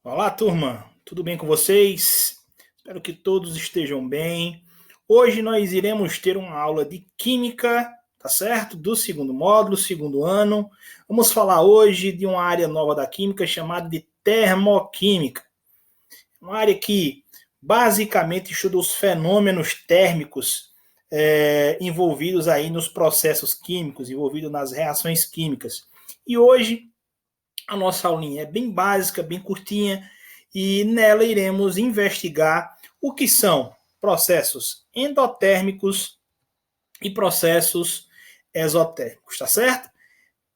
Olá, turma. Tudo bem com vocês? Espero que todos estejam bem. Hoje nós iremos ter uma aula de química, tá certo? Do segundo módulo, segundo ano. Vamos falar hoje de uma área nova da química chamada de termoquímica. Uma área que basicamente estuda os fenômenos térmicos envolvidos aí nos processos químicos, envolvidos nas reações químicas. E hoje a nossa aulinha é bem básica, bem curtinha, e nela iremos investigar o que são processos endotérmicos e processos exotérmicos, tá certo?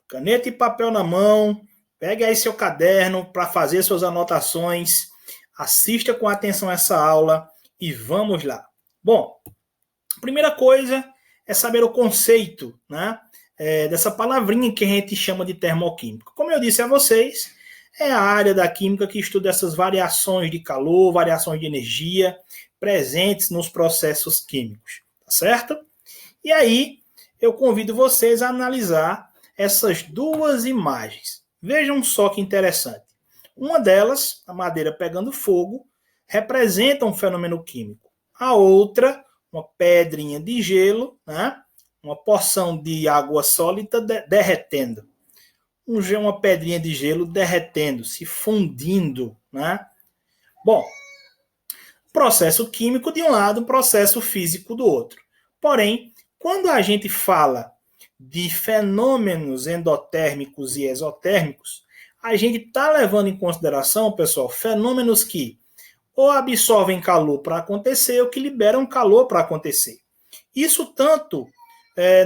Caneta e papel na mão, pegue aí seu caderno para fazer suas anotações, assista com atenção essa aula e vamos lá. Bom, a primeira coisa é saber o conceito, né? Dessa palavrinha que a gente chama de termoquímica. Como eu disse a vocês, é a área da química que estuda essas variações de calor, variações de energia presentes nos processos químicos, tá certo? E aí, eu convido vocês a analisar essas duas imagens. Vejam só que interessante. Uma delas, a madeira pegando fogo, representa um fenômeno químico. A outra, uma pedrinha de gelo, né? Uma porção de água sólida derretendo. Uma pedrinha de gelo derretendo, se fundindo, né? Bom, processo químico de um lado, processo físico do outro. Porém, quando a gente fala de fenômenos endotérmicos e exotérmicos, a gente está levando em consideração, pessoal, fenômenos que ou absorvem calor para acontecer ou que liberam calor para acontecer. Isso tanto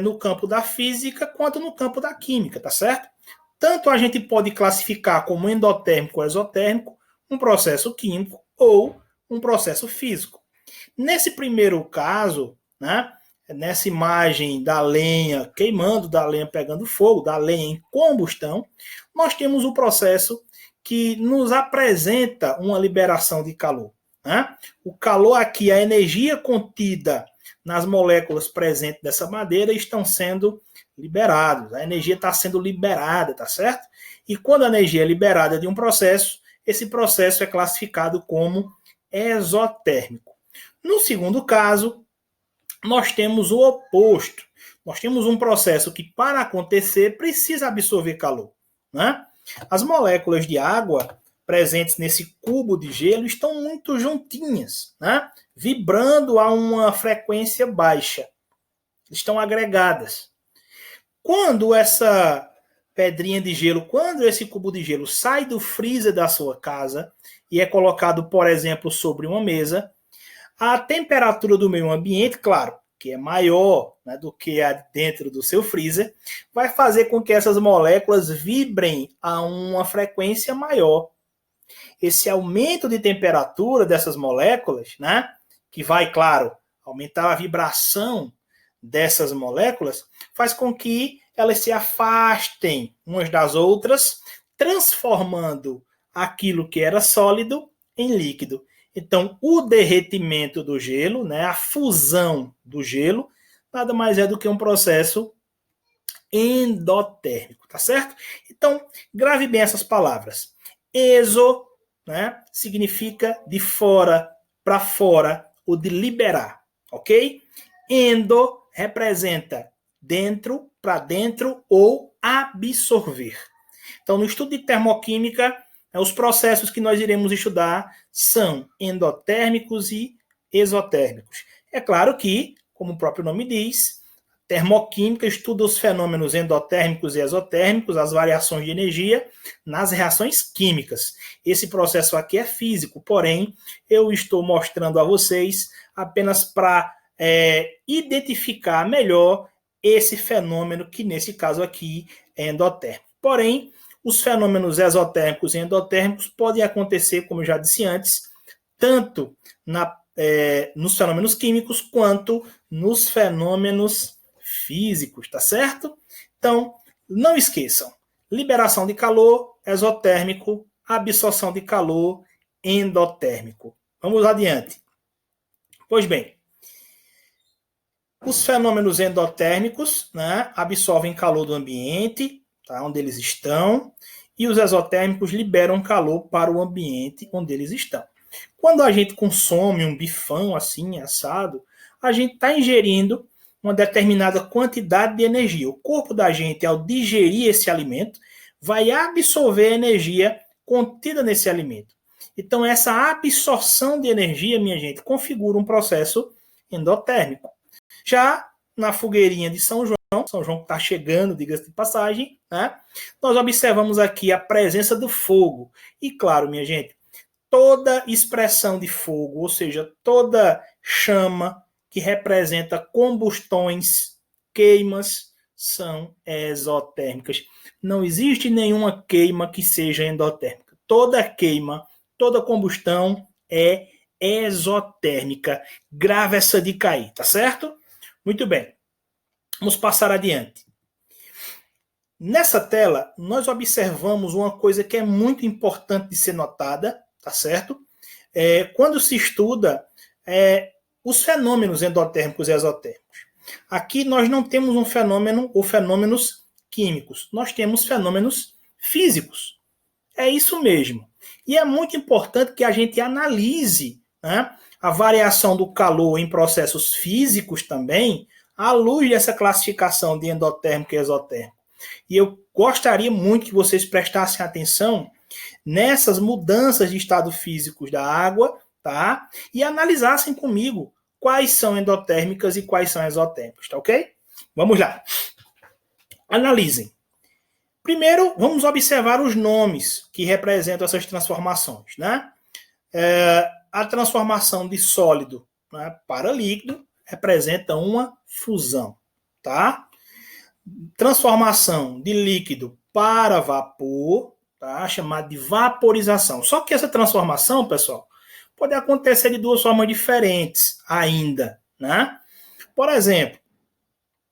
no campo da física quanto no campo da química, tá certo? Tanto a gente pode classificar como endotérmico ou exotérmico um processo químico ou um processo físico. Nesse primeiro caso, né, nessa imagem da lenha queimando, da lenha pegando fogo, da lenha em combustão, nós temos o processo que nos apresenta uma liberação de calor. Né? O calor aqui, a energia contida nas moléculas presentes dessa madeira estão sendo liberados. A energia está sendo liberada, tá certo? E quando a energia é liberada de um processo, esse processo é classificado como exotérmico. No segundo caso, nós temos o oposto. Nós temos um processo que, para acontecer, precisa absorver calor. Né? As moléculas de água presentes nesse cubo de gelo estão muito juntinhas, né? Vibrando a uma frequência baixa. Estão agregadas. Quando essa pedrinha de gelo, quando esse cubo de gelo sai do freezer da sua casa e é colocado, por exemplo, sobre uma mesa, a temperatura do meio ambiente, claro, que é maior, né, do que a dentro do seu freezer, vai fazer com que essas moléculas vibrem a uma frequência maior. Esse aumento de temperatura dessas moléculas, né, que vai, claro, aumentar a vibração dessas moléculas, faz com que elas se afastem umas das outras, transformando aquilo que era sólido em líquido. Então, o derretimento do gelo, né, a fusão do gelo, nada mais é do que um processo endotérmico, tá certo? Então, grave bem essas palavras. Exo, né, significa de fora para fora, ou de liberar, ok? Endo representa dentro para dentro ou absorver. Então, no estudo de termoquímica, os processos que nós iremos estudar são endotérmicos e exotérmicos. É claro que, como o próprio nome diz, termoquímica estuda os fenômenos endotérmicos e exotérmicos, as variações de energia nas reações químicas. Esse processo aqui é físico, porém, eu estou mostrando a vocês apenas para identificar melhor esse fenômeno que, nesse caso aqui, é endotérmico. Porém, os fenômenos exotérmicos e endotérmicos podem acontecer, como eu já disse antes, tanto nos fenômenos químicos quanto nos fenômenos físicos, tá certo? Então, não esqueçam, liberação de calor, exotérmico, absorção de calor, endotérmico. Vamos adiante. Pois bem, os fenômenos endotérmicos, né, absorvem calor do ambiente, tá, onde eles estão, e os exotérmicos liberam calor para o ambiente onde eles estão. Quando a gente consome um bifão assim, assado, a gente está ingerindo uma determinada quantidade de energia. O corpo da gente, ao digerir esse alimento, vai absorver a energia contida nesse alimento. Então, essa absorção de energia, minha gente, configura um processo endotérmico. Já na fogueirinha de São João que está chegando, diga-se de passagem, né? Nós observamos aqui a presença do fogo. E claro, minha gente, toda expressão de fogo, ou seja, toda chama que representa combustões, queimas, são exotérmicas. Não existe nenhuma queima que seja endotérmica. Toda queima, toda combustão é exotérmica. Grave essa dica aí, tá certo? Muito bem. Vamos passar adiante. Nessa tela, nós observamos uma coisa que é muito importante de ser notada, tá certo? Quando se estuda os fenômenos endotérmicos e exotérmicos. Aqui nós não temos um fenômeno ou fenômenos químicos, nós temos fenômenos físicos. É isso mesmo. E é muito importante que a gente analise, né, a variação do calor em processos físicos também, à luz dessa classificação de endotérmico e exotérmico. E eu gostaria muito que vocês prestassem atenção nessas mudanças de estado físicos da água, tá? E analisassem comigo quais são endotérmicas e quais são exotérmicas, tá ok? Vamos lá. Analisem. Primeiro, vamos observar os nomes que representam essas transformações, né? A transformação de sólido, né, para líquido representa uma fusão, tá? Transformação de líquido para vapor, tá? Chamada de vaporização. Só que essa transformação, pessoal, pode acontecer de duas formas diferentes ainda, né? Por exemplo,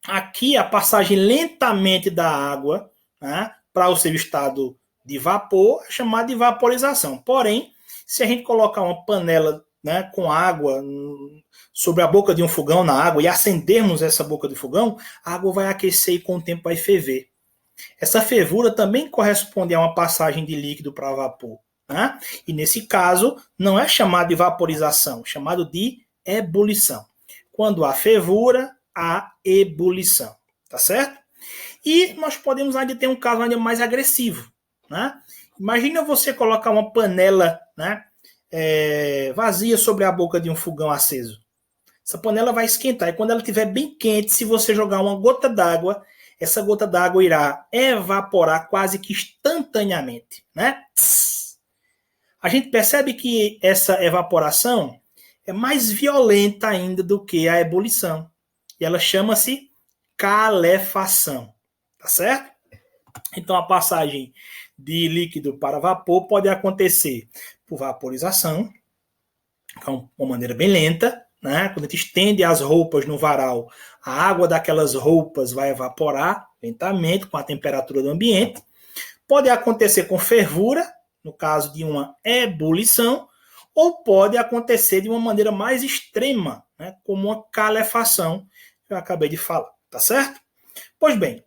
aqui a passagem lentamente da água, né, para o seu estado de vapor é chamada de vaporização. Porém, se a gente colocar uma panela, né, com água sobre a boca de um fogão na água e acendermos essa boca do fogão, a água vai aquecer e com o tempo vai ferver. Essa fervura também corresponde a uma passagem de líquido para vapor, né? E nesse caso não é chamado de vaporização, é chamado de ebulição. Quando há fervura, há ebulição, tá certo? E nós podemos ainda ter um caso ainda mais agressivo, né? Imagina você colocar uma panela, né, vazia sobre a boca de um fogão aceso. Essa panela vai esquentar e quando ela estiver bem quente, se você jogar uma gota d'água, essa gota d'água irá evaporar quase que instantaneamente, né? A gente percebe que essa evaporação é mais violenta ainda do que a ebulição. E ela chama-se calefação, tá certo? Então a passagem de líquido para vapor pode acontecer por vaporização, que é uma maneira bem lenta, né? Quando a gente estende as roupas no varal, a água daquelas roupas vai evaporar lentamente com a temperatura do ambiente. Pode acontecer com fervura, no caso de uma ebulição, ou pode acontecer de uma maneira mais extrema, né? Como uma calefação, que eu acabei de falar, tá certo? Pois bem,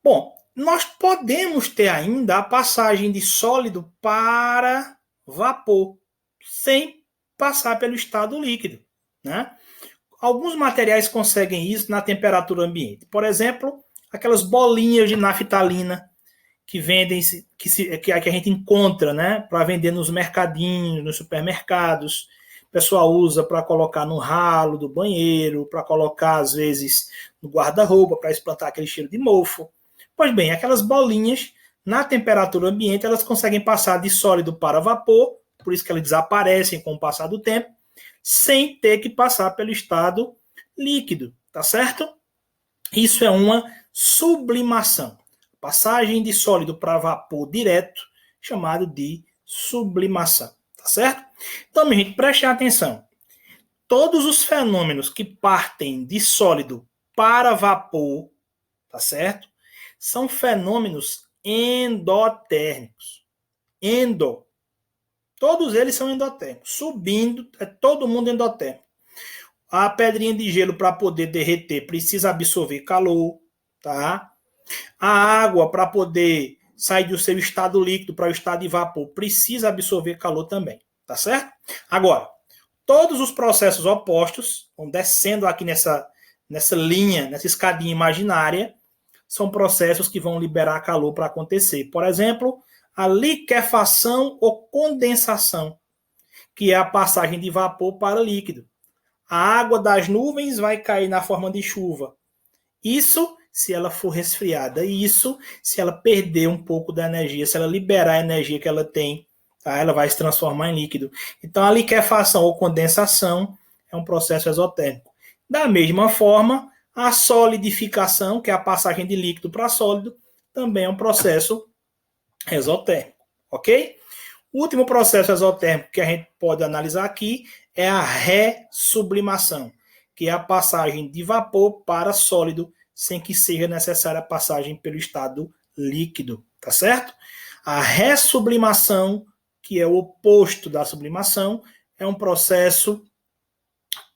bom, nós podemos ter ainda a passagem de sólido para vapor, sem passar pelo estado líquido, né? Alguns materiais conseguem isso na temperatura ambiente. Por exemplo, aquelas bolinhas de naftalina que vendem, que a gente encontra, né, para vender nos mercadinhos, nos supermercados. O pessoal usa para colocar no ralo do banheiro, para colocar, às vezes, no guarda-roupa, para espantar aquele cheiro de mofo. Pois bem, aquelas bolinhas, na temperatura ambiente, elas conseguem passar de sólido para vapor, por isso que elas desaparecem com o passar do tempo, sem ter que passar pelo estado líquido, tá certo? Isso é uma sublimação. Passagem de sólido para vapor direto, chamado de sublimação, tá certo? Então, minha gente, preste atenção. Todos os fenômenos que partem de sólido para vapor, tá certo? São fenômenos endotérmicos. Todos eles são endotérmicos. Subindo, é todo mundo endotérmico. A pedrinha de gelo, para poder derreter, precisa absorver calor, tá? A água, para poder sai do seu estado líquido para o estado de vapor, precisa absorver calor também, tá certo? Agora, todos os processos opostos, vão descendo aqui nessa linha, nessa escadinha imaginária, são processos que vão liberar calor para acontecer. Por exemplo, a liquefação ou condensação, que é a passagem de vapor para líquido. A água das nuvens vai cair na forma de chuva. Isso se ela for resfriada. Isso se ela perder um pouco da energia, se ela liberar a energia que ela tem, tá? Ela vai se transformar em líquido. Então, a liquefação ou condensação é um processo exotérmico. Da mesma forma, a solidificação, que é a passagem de líquido para sólido, também é um processo exotérmico, ok? O último processo exotérmico que a gente pode analisar aqui é a ressublimação, que é a passagem de vapor para sólido, sem que seja necessária a passagem pelo estado líquido, tá certo? A ressublimação, que é o oposto da sublimação, é um processo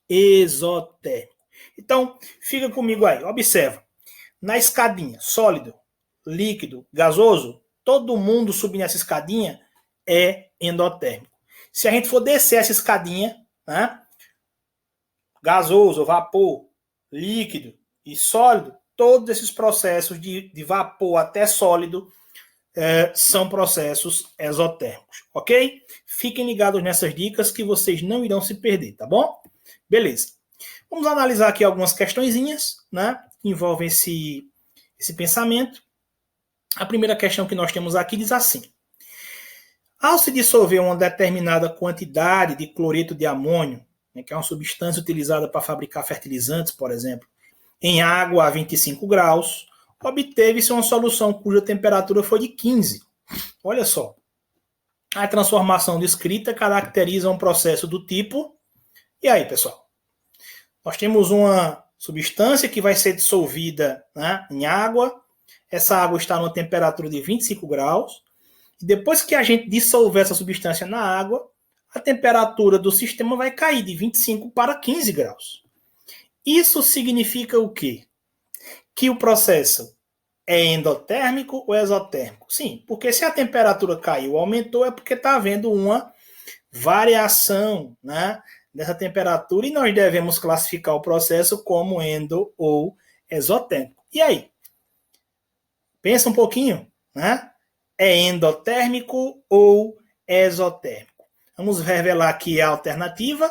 exotérmico. Então, fica comigo aí, observa. Na escadinha, sólido, líquido, gasoso, todo mundo subindo essa escadinha é endotérmico. Se a gente for descer essa escadinha, né, gasoso, vapor, líquido e sólido, todos esses processos de vapor até sólido são processos exotérmicos, ok? Fiquem ligados nessas dicas que vocês não irão se perder, tá bom? Beleza. Vamos analisar aqui algumas questõezinhas, né, que envolvem esse pensamento. A primeira questão que nós temos aqui diz assim: ao se dissolver uma determinada quantidade de cloreto de amônio, né, que é uma substância utilizada para fabricar fertilizantes, por exemplo, em água a 25 graus, obteve-se uma solução cuja temperatura foi de 15. Olha só. A transformação descrita caracteriza um processo do tipo... E aí, pessoal? Nós temos uma substância que vai ser dissolvida, né, em água. Essa água está numa temperatura de 25 graus. E depois que a gente dissolver essa substância na água, a temperatura do sistema vai cair de 25 para 15 graus. Isso significa o quê? Que o processo é endotérmico ou exotérmico? Sim, porque se a temperatura caiu ou aumentou, é porque está havendo uma variação, né, dessa temperatura, e nós devemos classificar o processo como endo ou exotérmico. E aí? Pensa um pouquinho, né? É endotérmico ou exotérmico? Vamos revelar aqui a alternativa.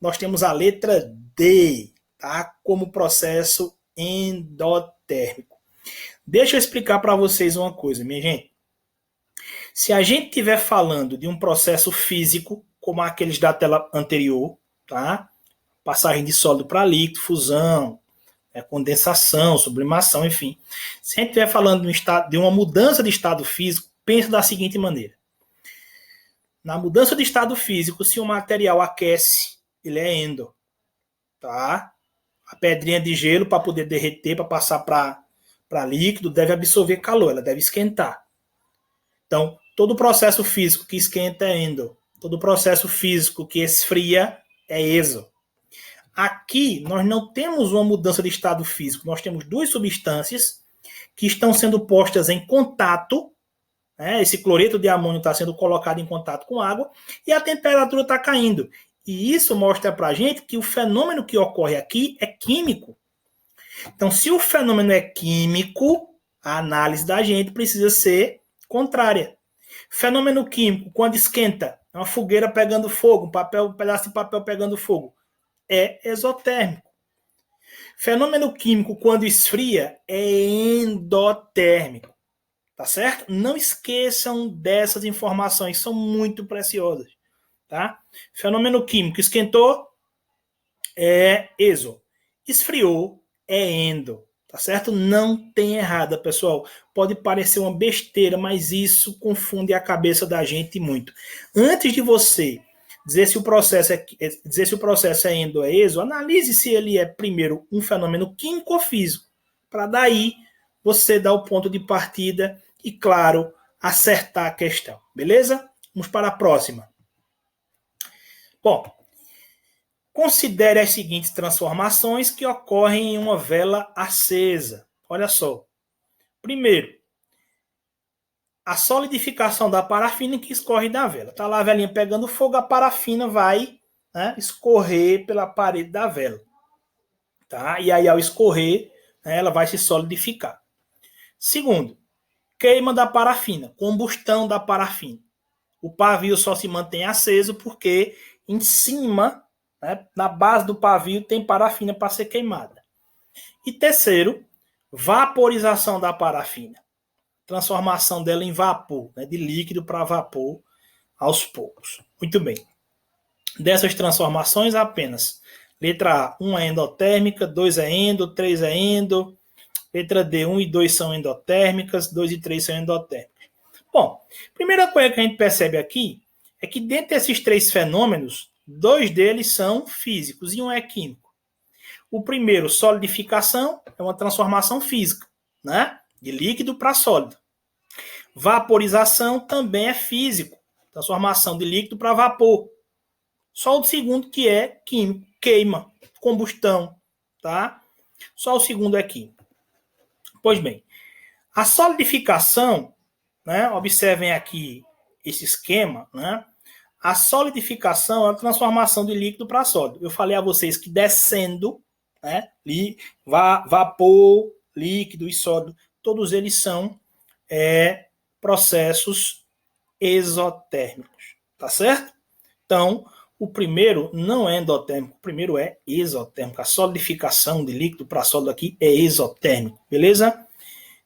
Nós temos a letra D, tá? Como processo endotérmico. Deixa eu explicar para vocês uma coisa, minha gente. Se a gente estiver falando de um processo físico, como aqueles da tela anterior, tá? Passagem de sólido para líquido, fusão, condensação, sublimação, enfim. Se a gente estiver falando de uma mudança de estado físico, pense da seguinte maneira. Na mudança de estado físico, se o material aquece, ele é endo. Tá? A pedrinha de gelo, para poder derreter, para passar para líquido, deve absorver calor, ela deve esquentar. Então, todo processo físico que esquenta é endo. Todo processo físico que esfria é exo. Aqui, nós não temos uma mudança de estado físico. Nós temos duas substâncias que estão sendo postas em contato. Né? Esse cloreto de amônio está sendo colocado em contato com água e a temperatura está caindo. E isso mostra para a gente que o fenômeno que ocorre aqui é químico. Então, se o fenômeno é químico, a análise da gente precisa ser contrária. Fenômeno químico, quando esquenta, uma fogueira pegando fogo, um pedaço de papel pegando fogo, é exotérmico. Fenômeno químico, quando esfria, é endotérmico. Tá certo? Não esqueçam dessas informações, são muito preciosas. Tá? Fenômeno químico, esquentou, é exo. Esfriou, é endo. Tá certo? Não tem errada, pessoal. Pode parecer uma besteira, mas isso confunde a cabeça da gente muito. Antes de você dizer se o processo é endo ou é exo, analise se ele é, primeiro, um fenômeno químico ou físico. Para daí você dar o ponto de partida e, claro, acertar a questão. Beleza? Vamos para a próxima. Bom, considere as seguintes transformações que ocorrem em uma vela acesa. Olha só. Primeiro, a solidificação da parafina que escorre da vela. Está lá a velinha pegando fogo, a parafina vai, né, escorrer pela parede da vela. Tá? E aí, ao escorrer, né, ela vai se solidificar. Segundo, queima da parafina, combustão da parafina. O pavio só se mantém aceso porque em cima, né, na base do pavio, tem parafina para ser queimada. E terceiro, vaporização da parafina. Transformação dela em vapor, né, de líquido para vapor aos poucos. Muito bem. Dessas transformações, apenas letra A, 1 é endotérmica, 2 é endo, 3 é endo. Letra D, 1 e 2 são endotérmicas, 2 e 3 são endotérmicas. Bom, primeira coisa que a gente percebe aqui é que dentre esses três fenômenos, 2 deles são físicos e 1 é químico. O primeiro, solidificação, é uma transformação física, né? De líquido para sólido. Vaporização também é físico, transformação de líquido para vapor. Só o segundo que é químico, queima, combustão, tá? Só o segundo é químico. Pois bem, a solidificação, né, observem aqui esse esquema, né? A solidificação é a transformação de líquido para sólido. Eu falei a vocês que descendo, né, vapor, líquido e sólido, todos eles são processos exotérmicos, tá certo? Então, o primeiro não é endotérmico, o primeiro é exotérmico. A solidificação de líquido para sólido aqui é exotérmico, beleza?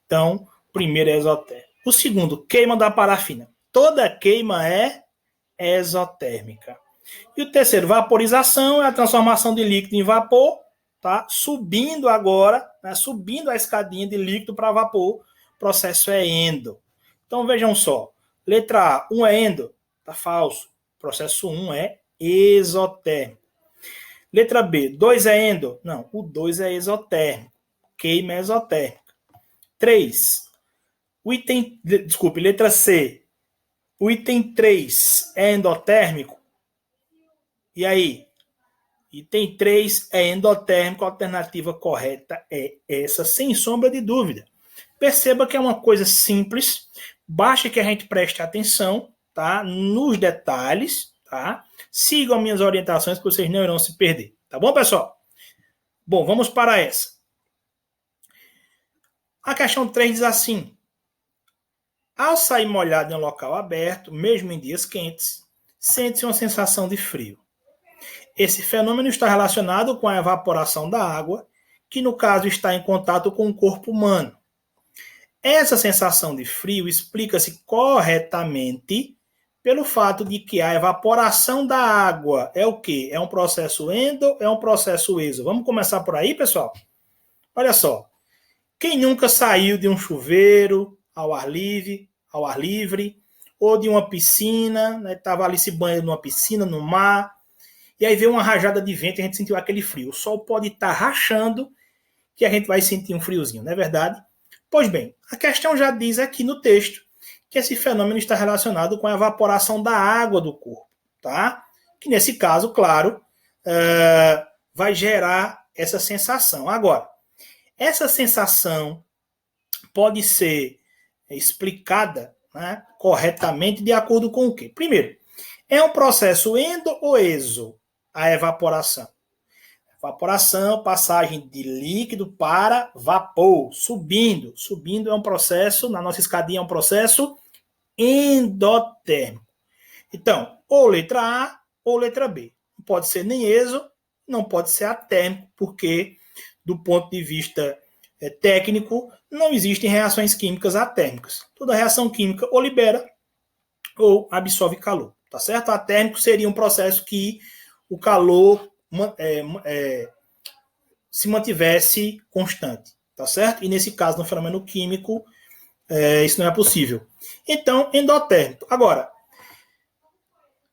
Então, o primeiro é exotérmico. O segundo, queima da parafina. Toda queima é exotérmica. E o terceiro, vaporização, é a transformação de líquido em vapor, tá? Subindo agora, né? Subindo a escadinha de líquido para vapor, o processo é endo. Então, vejam só. Letra A, 1 é endo, tá falso. Processo 1 é exotérmico. Letra B, 2 é endo? Não, o 2 é exotérmico. Queima é exotérmica. 3. Letra C. O item 3 é endotérmico? E aí? Item 3 é endotérmico, a alternativa correta é essa, sem sombra de dúvida. Perceba que é uma coisa simples, basta que a gente preste atenção, tá, nos detalhes, tá? Sigam minhas orientações que vocês não irão se perder, tá bom, pessoal? Bom, vamos para essa. A questão 3 diz assim: ao sair molhado em um local aberto, mesmo em dias quentes, sente-se uma sensação de frio. Esse fenômeno está relacionado com a evaporação da água, que no caso está em contato com o corpo humano. Essa sensação de frio explica-se corretamente pelo fato de que a evaporação da água é o quê? É um processo endo, é um processo exo. Vamos começar por aí, pessoal? Olha só. Quem nunca saiu de um chuveiro ao ar livre, ou de uma piscina, né? Estava ali se banhando numa piscina, no mar, e aí veio uma rajada de vento e a gente sentiu aquele frio. O sol pode estar rachando que a gente vai sentir um friozinho, não é verdade? Pois bem, a questão já diz aqui no texto que esse fenômeno está relacionado com a evaporação da água do corpo, tá? Que nesse caso, claro, vai gerar essa sensação. Agora, essa sensação pode ser explicada, né, corretamente de acordo com o quê? Primeiro, é um processo endo ou exo a evaporação? Evaporação, passagem de líquido para vapor, subindo. Subindo é um processo, na nossa escadinha é um processo endotérmico. Então, ou letra A ou letra B. Não pode ser nem exo, não pode ser atérmico, porque do ponto de vista técnico, não existem reações químicas atérmicas. Toda reação química ou libera ou absorve calor, tá certo? Atérmico seria um processo que o calor se mantivesse constante, tá certo? E nesse caso, no fenômeno químico, isso não é possível. Então, endotérmico. Agora,